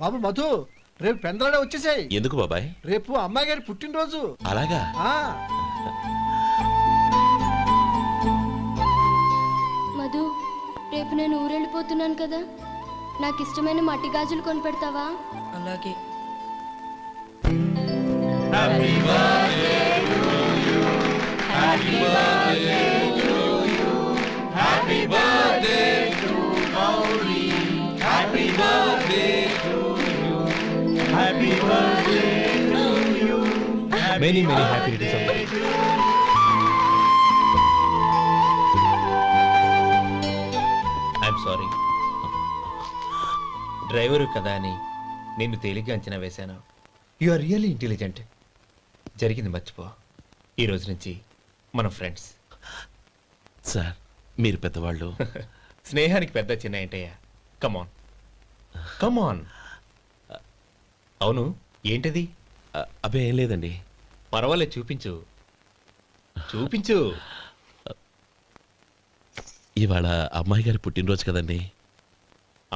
బాబు మధు, రేపు పెందలాడే వచ్చేసాయి. ఎందుకు బాబాయ్? రేపు అమ్మాయి గారి పుట్టినరోజు. అలాగా? మధు, రేపు నేను ఊరెళ్ళిపోతున్నాను కదా, నాకు ఇష్టమైన మట్టి గాజులు కొనిపెడతావా? అలాగే. Many happy returns of the day. I'm sorry. Driver కదా అని నిన్ను తేలిగ్గా అంచనా వేశాను. You are really intelligent. జరిగింది మర్చిపో. ఈ రోజు నుంచి మనం ఫ్రెండ్స్. సార్, మీరు పెద్దవాళ్ళు. స్నేహానికి పెద్ద చిన్న ఏంటయ్యా? కమాన్ కమాన్. అవును, ఏంటది? అబ్బే ఏం లేదండి. పర్వాలేదు, చూపించు చూపించు. ఇవాళ అమ్మాయి గారి పుట్టినరోజు కదండి.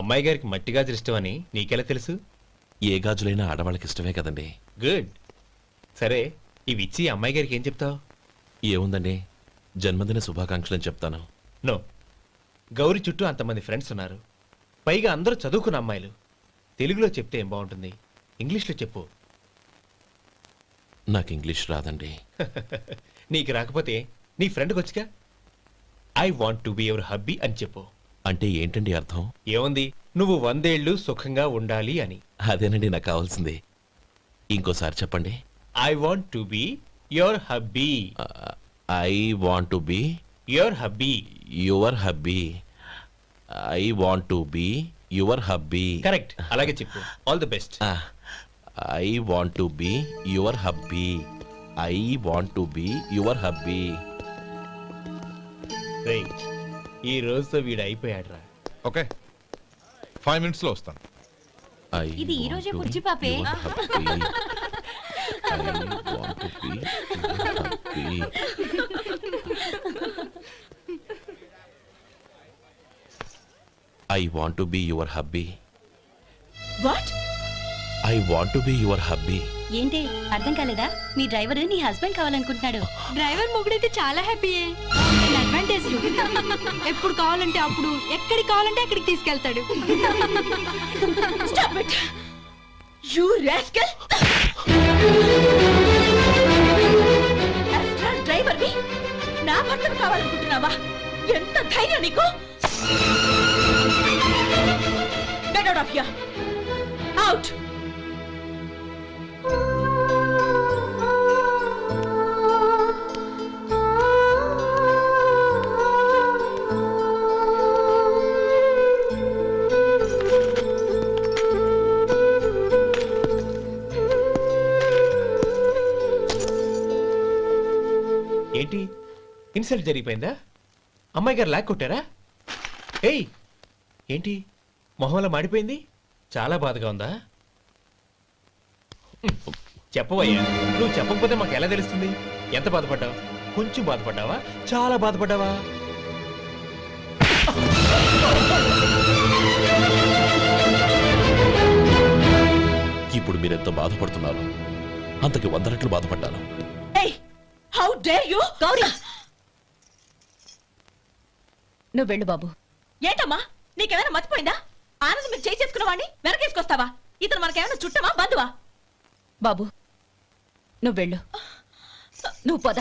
అమ్మాయి గారికి మట్టి గాజులు ఇష్టమని నీకెలా తెలుసు? ఏ గాజులైనా ఆడవాళ్ళకి ఇష్టమే కదండి. గుడ్. సరే, ఇవి ఇచ్చి అమ్మాయి గారికి ఏం చెప్తావు? ఏముందండి, జన్మదిన శుభాకాంక్షలు అని చెప్తాను. నో, గౌరీ చుట్టూ అంతమంది ఫ్రెండ్స్ ఉన్నారు, పైగా అందరూ చదువుకున్న అమ్మాయిలు. తెలుగులో చెప్తే ఏం బాగుంటుంది? ఇంగ్లీష్లో చెప్పు. నాకు ఇంగ్లీష్ రాదండి. నీకు రాకపోతే నీ ఫ్రెండ్కి వచ్చిగా. I want to be your hubby అని చెప్పు. అంటే ఏంటండి అర్థం? ఏముంది, నువ్వు 100 ఏళ్ళు సుఖంగా ఉండాలి అని. అదేనండి నాకు కావాల్సింది. ఇంకోసారి చెప్పండి. I want to be your hubby. I want to be your hubby. Your hubby. I want to be your hubby. Correct, అలాగే చెప్పు. All the best. I want to be your hubby. I want to be your hubby. ఈ రోజుతో వీడు అయిపోయాడ్రా. Okay, 5 minutes లో వస్తాను. ఇది ఈ రోజే పుచ్చి పాపే. I want to be your hubby. What? I want to be your hubby. ఏంటి అర్థం కాలేదా? మీ డ్రైవర్ నీ హస్బెండ్ కావాలనుకుంటున్నాడు. డ్రైవర్ మొగుడైతే చాలా హ్యాపీయే. అడ్వాంటేజ్ ఎప్పుడు కావాలంటే అప్పుడు, ఎక్కడికి కావాలంటే అక్కడికి తీసుకెళ్తాడు. Stop it you rascal. Driver ని నా భర్తను కావాలనుకుంటున్నావా? ఎంత ధైర్యం నీకు? Get out of here. Out. ఏంటి, ఇన్సల్ట్ జరిగిపోయిందా? అమ్మాయి గారు లాక్ కొట్టారా? ఏయ్, ఏంటి మొహంలో మాడిపోయింది? చాలా బాధగా ఉందా? చెప్పవయ్యా, నువ్వు చెప్పకపోతే మాకు ఎలా తెలుస్తుంది? ఎంత బాధపడ్డావు? కొంచెం బాధపడ్డావా? చాలా బాధపడ్డావా? ఇప్పుడు మీరెంత బాధపడుతున్నారు, అంతకి 100 రెట్లు బాధపడ్డాను. How dare you! గౌరీ, నువ్వు వెళ్ళు బాబు. ఏంటమ్మా, నీకేమైనా మర్చిపోయిందా? ఆనందం మీరు చేసుకున్న వాడిని వెనకేసుకొస్తావా? ఇతను మనకేమైనా చుట్టమా, బంధువా? బాబు నువ్వు వెళ్ళు. నువ్వు పద.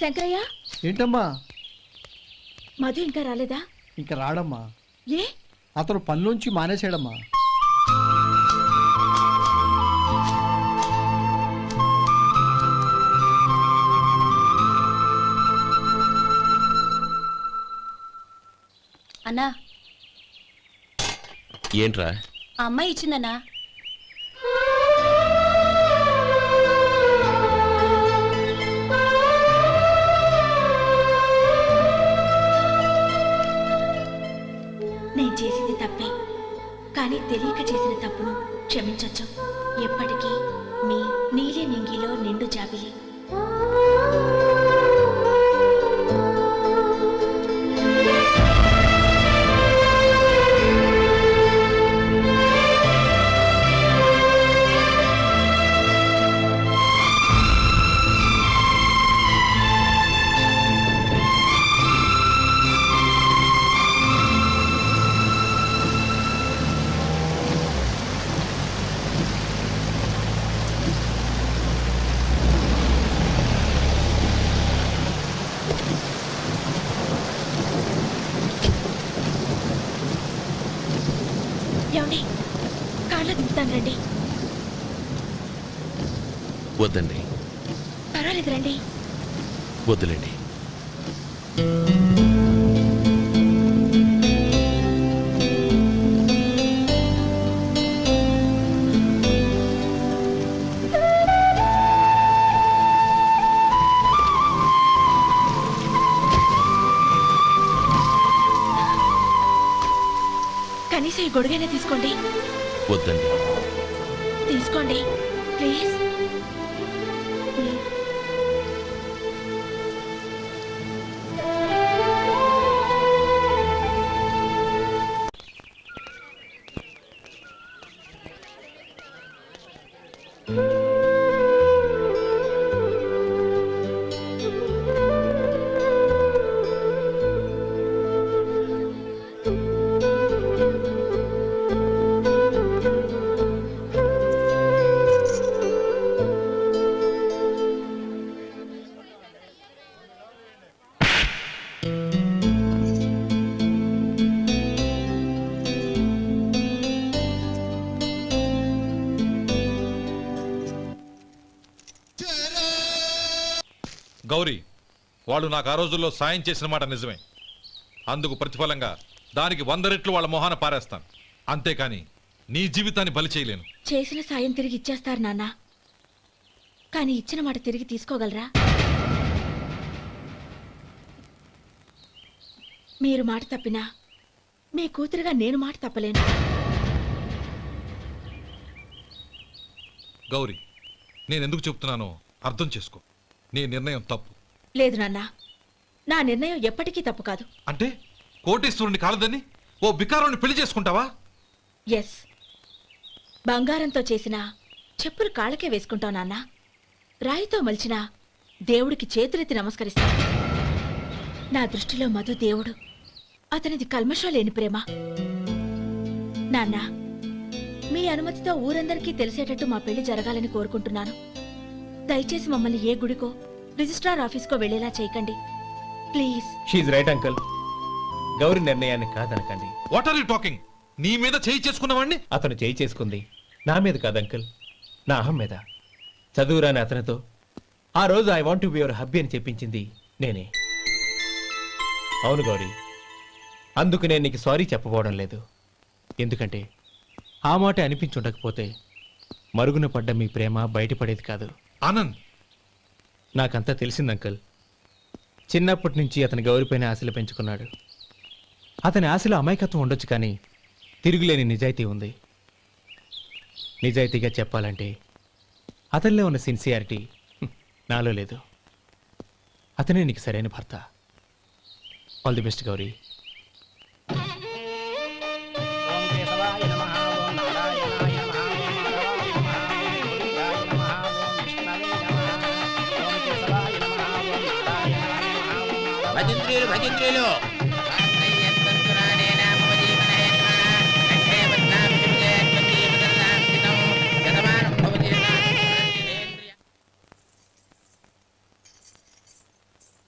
శంకరయ్య, ఏంటమ్మా? మధు ఇంకా రాలేదా? ఇంకా రాడమ్మా. ఏ? అతను పనిలోంచి మానేసాడమ్మా. అన్నా, ఏంట్రా? ఆ అమ్మాయి ఇచ్చిందన్నా. నేను చేసింది తప్పే, కానీ తెలియక చేసిన తప్పును క్షమించొచ్చు. ఎప్పటికీ మీ నీలి నింగిలో నిండు జాబిలి. ఏమండి, కాళ్ళ దింపుతాను రండి. వద్దండి, పర్వాలేదు రండి. వద్దులేండి. కనీసం ఈ గొడుగైనా తీసుకోండి. వద్దండి. తీసుకోండి ప్లీజ్. గౌరీ, వాళ్ళు నాకు ఆ రోజుల్లో సాయం చేసిన మాట నిజమే. అందుకు ప్రతిఫలంగా దానికి 100 రెట్లు వాళ్ళ మొహాన పారేస్తాను. అంతేకాని నీ జీవితాన్ని బలి చేయలేను. చేసిన సాయం తిరిగి ఇచ్చేస్తారు నాన్న, కానీ ఇచ్చిన మాట తిరిగి తీసుకోగలరా? మీరు మాట తప్పినా మీ కూతురుగా నేను మాట తప్పలేను. గౌరీ, నేనెందుకు చెప్తున్నానో అర్థం చేసుకో. నీ నిర్ణయం తప్పు. లేదు నాన్న, నా నిర్ణయం ఎప్పటికీ తప్పు కాదు. అంటే కోటేశ్వరుని కాలదని ఓ బికారుని పెళ్లి చేసుకుంటావా? ఎస్, బంగారంతో చేసిన చెప్పులు కాళ్ళకే వేసుకుంటావు నాన్న. రాయితో మలిచిన దేవుడికి చేతులెత్తి నమస్కరిస్తాను. నా దృష్టిలో మధు దేవుడు, అతనిది కల్మషం లేని ప్రేమ. నాన్న, మీ అనుమతితో ఊరందరికీ తెలిసేటట్టు మా పెళ్లి జరగాలని కోరుకుంటున్నాను. దయచేసి మమ్మల్ని ఏ గుడికో రిజిస్ట్రార్ ఆఫీస్కో వెళ్లేలా చేయకండి please. She's right uncle. Gauri నిర్ణయాన్ని కాదనకండి. What are you talking? నీ మీద చేయి చేసుకున్నవాడిని అతను చేయి చేసుకుంది నా మీద కాదు అంకుల్, నా అహం మీద. చదువురాని అతనితో ఆ రోజు I want to be your hubby అని చెప్పించింది నేనే. అవును గౌరీ, అందుకు నేను నీకు సారీ చెప్పబోవడం లేదు. ఎందుకంటే ఆ మాట అనిపించుండకపోతే మరుగున పడ్డ మీ ప్రేమ బయటపడేది కాదు. ఆనంద్, నాకంతా తెలిసింది అంకుల్. చిన్నప్పటి నుంచి అతని గౌరిపైన ఆశలు పెంచుకున్నాడు. అతని ఆశలో అమాయకత్వం ఉండొచ్చు, కానీ తిరుగులేని నిజాయితీ ఉంది. నిజాయితీగా చెప్పాలంటే అతనిలో ఉన్న సిన్సియారిటీ నాలో లేదు. అతనే నీకు సరైన భర్త. All the best Gauri. భజంత్రీలు భజంత్రీలు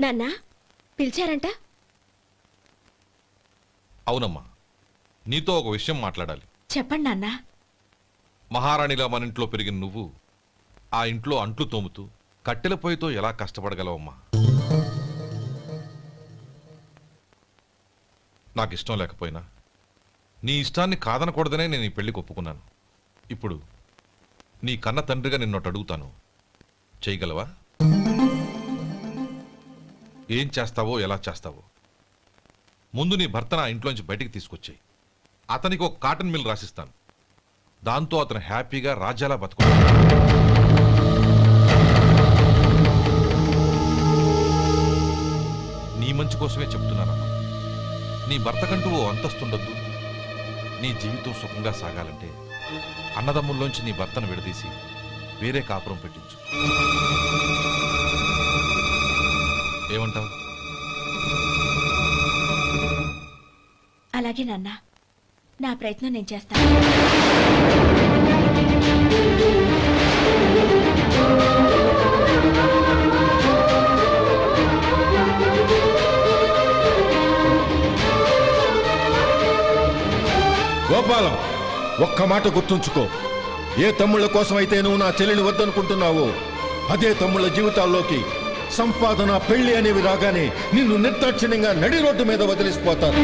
నాన్న, పిలిచారంట? అవునమ్మా, నీతో ఒక విషయం మాట్లాడాలి. చెప్పండి నాన్న. మహారాణిలా మన ఇంట్లో పెరిగిన నువ్వు ఆ ఇంట్లో అంట్లు తోముతూ కట్టెల పొయ్యితో ఎలా కష్టపడగలవమ్మా? నాకు ఇష్టం లేకపోయినా నీ ఇష్టాన్ని కాదనకూడదనే నేను ఈ పెళ్లికి ఒప్పుకున్నాను. ఇప్పుడు నీ కన్న తండ్రిగా నిన్నొట్టు అడుగుతాను, చేయగలవా? ఏం చేస్తావో, ఎలా చేస్తావో ముందు నీ భర్త నా ఇంట్లోంచి బయటికి తీసుకొచ్చాయి. అతనికి ఒక కాటన్ మిల్ రాసిస్తాను. దాంతో అతను హ్యాపీగా రాజ్యాలా బతుకుతాడు. నీ మంచి కోసమే చెప్తున్నానమ్మా. నీ భర్తకంటూ ఓ అంతస్తుండొద్దు. నీ జీవితం సుఖంగా సాగాలంటే అన్నదమ్ముల్లోంచి నీ భర్తను విడదీసి వేరే కాపురం పెట్టించు. ఏమంటావు? అలాగే నాన్న, నా ప్రయత్నం నేను చేస్తాను. గోపాలం, ఒక్క మాట గుర్తుంచుకో. ఏ తమ్ముళ్ళ కోసమైతే నువ్వు నా చెల్లిని వద్దనుకుంటున్నావో అదే తమ్ముళ్ళ జీవితాల్లోకి సంపాదన, పెళ్లి అనేవి రాగానే నిన్ను నిర్దాక్షిణ్యంగా నడి రోడ్డు మీద వదిలిసిపోతారు.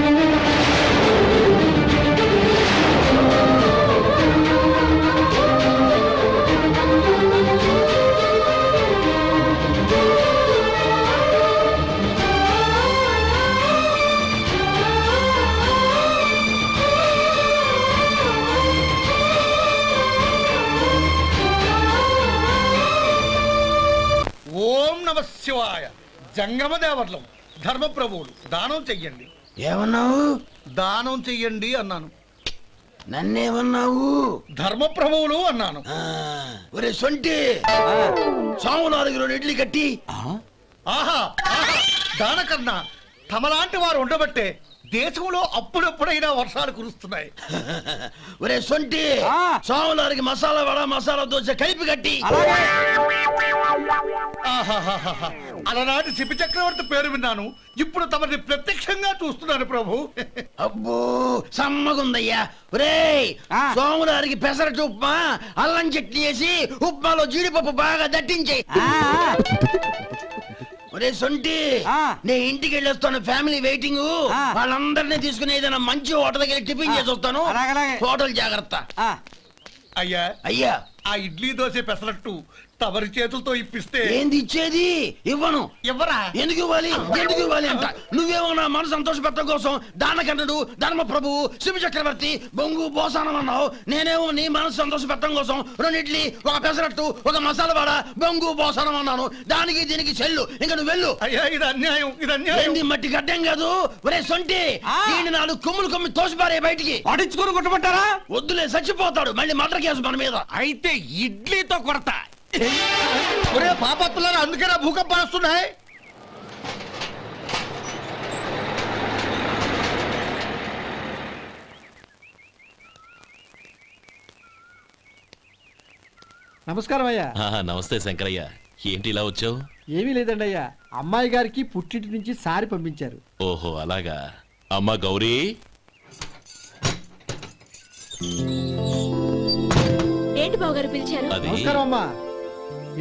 ఓం నమ శివాయ. జంగమ దేవర్లం, ధర్మప్రభువులు, దానం చెయ్యండి. ఏమన్నావు? దానం చెయ్యండి అన్నాను. నన్నేమన్నావు? ధర్మప్రభువులు అన్నాను. ఒరే సొంటి, సాము 4 ఇడ్లీ కట్టి. ఆహా ఆహా, దానకన్నా తమలాంటి వారు ఉండబట్టే దేశంలో అప్పుడప్పుడైనా వర్షాలు కురుస్తున్నాయి. ఒరే సొంటి, సాము 4 మసాలా వడ, మసాలా దోశ కలిపి కట్టి. ఆహాహాహా, అలనాటి శిపి చక్రవర్తి పేరు విన్నాను, ఇప్పుడు తమని ప్రత్యక్షంగా చూస్తున్నాను ప్రభు. అబ్బో సమ్మగుందయ్యా. ఒరే సోము 4 పెసరట్టు ఉప్మా, అల్లం చట్నీ వేసి ఉప్మాలో జీడిపప్పు బాగా దట్టించే. ఒరే సొంటి, నే ఇంటికి వెళ్ళొస్తాను, ఫ్యామిలీ వెయిటింగ్. వాళ్ళందరినీ తీసుకుని ఏదైనా మంచి హోటల్ దగ్గర టిఫిన్ చేసి వస్తాను. హోటల్ జాగ్రత్త. అయ్యా అయ్యా, ఆ ఇడ్లీ దోశ పెసరట్టు తమరి చేతులతో ఇప్పిస్తే. ఏంది ఇచ్చేది? ఇవ్వను. ఎవరా? ఎందుకు ఇవ్వాలి? ఎందుకు ఇవ్వాలి అంట. నువ్వేమో నా మనసు సంతోష పెట్టడం కోసం దానకన్నుడు, ధర్మ ప్రభువు, శివ చక్రవర్తి, బొంగు బోసానం అన్నావు. నేనేమో నీ మనసు సంతోష పెట్టడం కోసం 2 ఇడ్లీ, 1 పెసరట్టు, 1 మసాలా వాడ, బొంగు బోసానం అన్నాను. దానికి దీనికి చెల్లు. ఇంకా నువ్వు వెళ్ళు. అయ్యా ఇది అన్యాయం, ఇది అన్యాయం. ఏంది మట్టి గడ్డం కాదు. ఒరే సొంటి, దీన్ని 4 కొమ్ములు కొమ్మి తోసిపారే బయటికి. పడించుకొని కొట్టమంటారా? వద్దులే, చచ్చిపోతాడు. మళ్ళీ మర్డర్ కేసు మన మీద. అయితే ఇడ్లీతో కొడతా. ఒరే పాపత్తులారా, అందుకేనా భూకంపాలు వస్తున్నాయి? నమస్కారం అయ్యా. నమస్తే శంకరయ్య, ఏంటి ఇలా వచ్చావు? ఏమీ లేదండి అయ్యా, అమ్మాయి గారికి పుట్టింటి నుంచి సారి పంపించారు. ఓహో అలాగా. అమ్మా గౌరీ, ఏంటి బావగారు పిలిచారు? అది నమస్కారం అమ్మా.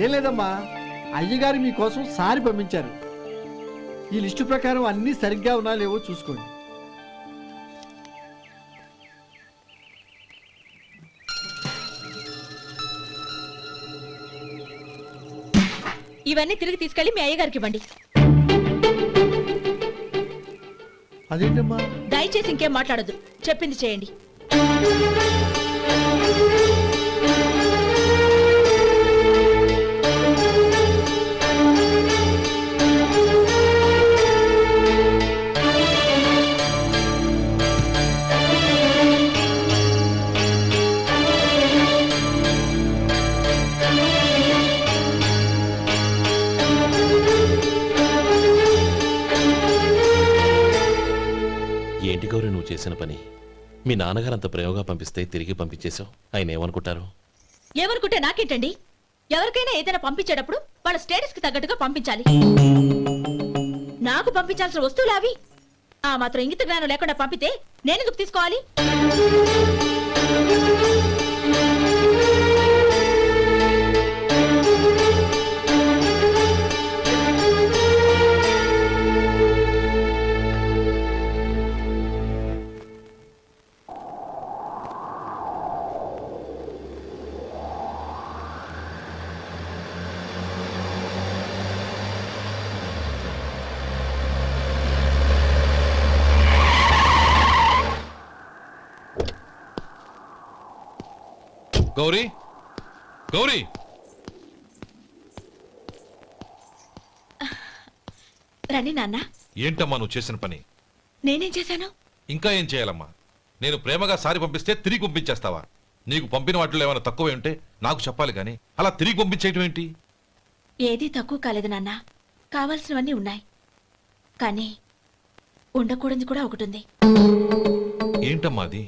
ఏం లేదమ్మా, అయ్యగారు మీకోసం సారి పంపించారు. ఈ లిస్టు ప్రకారం అన్నీ సరిగ్గా ఉన్నా లేవో చూసుకోండి. ఇవన్నీ తిరిగి తీసుకెళ్లి మీ అయ్యగారికి ఇవ్వండి. అదేంటమ్మా? దయచేసి ఇంకేం మాట్లాడొద్దు, చెప్పింది చేయండి. ఏంటి గౌరీ నువ్వు చేసిన పని? మీ నాన్నగారు అంత ప్రేమగా పంపిస్తే తిరిగి పంపించేశావు. ఆయన ఏమనుకుంటారు? ఏమనుకుంటే నాకేంటండి? ఎవరికైనా ఏదైనా పంపించేటప్పుడు వాళ్ళ స్టేటస్ కి తగ్గట్టుగా పంపించాలి. నాకు పంపించాల్సిన వస్తువులు అవి. ఆ మాత్రం ఇంగిత జ్ఞానం లేకుండా పంపితే నేనెందుకు తీసుకోవాలి? గౌరీ, గౌరీ, రండి నాన్న. ఏంటమ్మా నువ్వు చేసిన పని? నేనేం చేశాను? ఇంకా ఏం చేయాలమ్మా? నేను ప్రేమగా సారి పంపిస్తే తిరిగి పంపించేస్తావా? నీకు పంపిన వాటిలో ఏమైనా తక్కువ ఉంటే నాకు చెప్పాలి కానీ అలా తిరిగి పంపించేయటం ఏంటి? ఏదీ తక్కువ కాలేదు నాన్న. కావాల్సినవన్నీ ఉన్నాయి, కానీ ఉండకూడదు కూడా ఒకటి ఉంది. ఏంటమ్మా అది?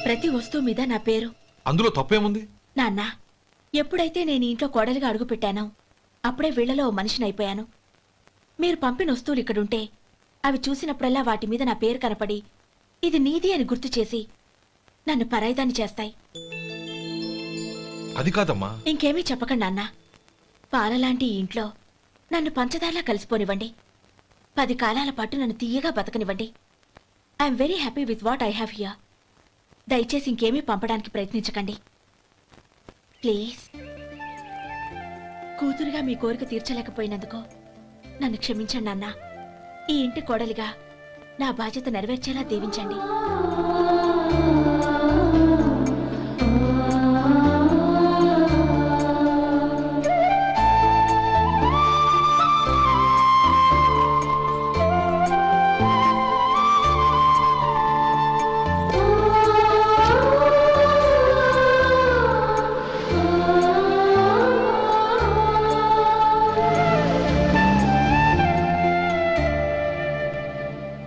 ప్రతి వస్తువు మీద నా పేరు. అందులో తప్పేముంది? నాన్న, ఎప్పుడైతే నేను ఇంట్లో కోడలిగా అడుగు పెట్టానో అప్పుడే వీళ్లలో ఓ మనిషిని అయిపోయాను. మీరు పంపిన వస్తువులు ఇక్కడుంటే అవి చూసినప్పుడల్లా వాటి మీద నా పేరు కనపడి ఇది నీది అని గుర్తు చేసి నన్ను పరాయిదాన్ని చేస్తాయి. అది కాదమ్మా. ఇంకేమీ చెప్పకండి నాన్న. పాలలాంటి ఈ ఇంట్లో నన్ను పంచదారలా కలిసిపోనివ్వండి. 10 కాలాల పాటు నన్ను తీయగా బతకనివ్వండి. I'm very happy with what I have here. దయచేసి ఇంకేమీ పంపడానికి ప్రయత్నించకండి ప్లీజ్. కూతురుగా మీ కోరిక తీర్చలేకపోయినందుకు నన్ను క్షమించండి నాన్న. ఈ ఇంటి కోడలిగా నా బాధ్యత నెరవేర్చేలా దీవించండి.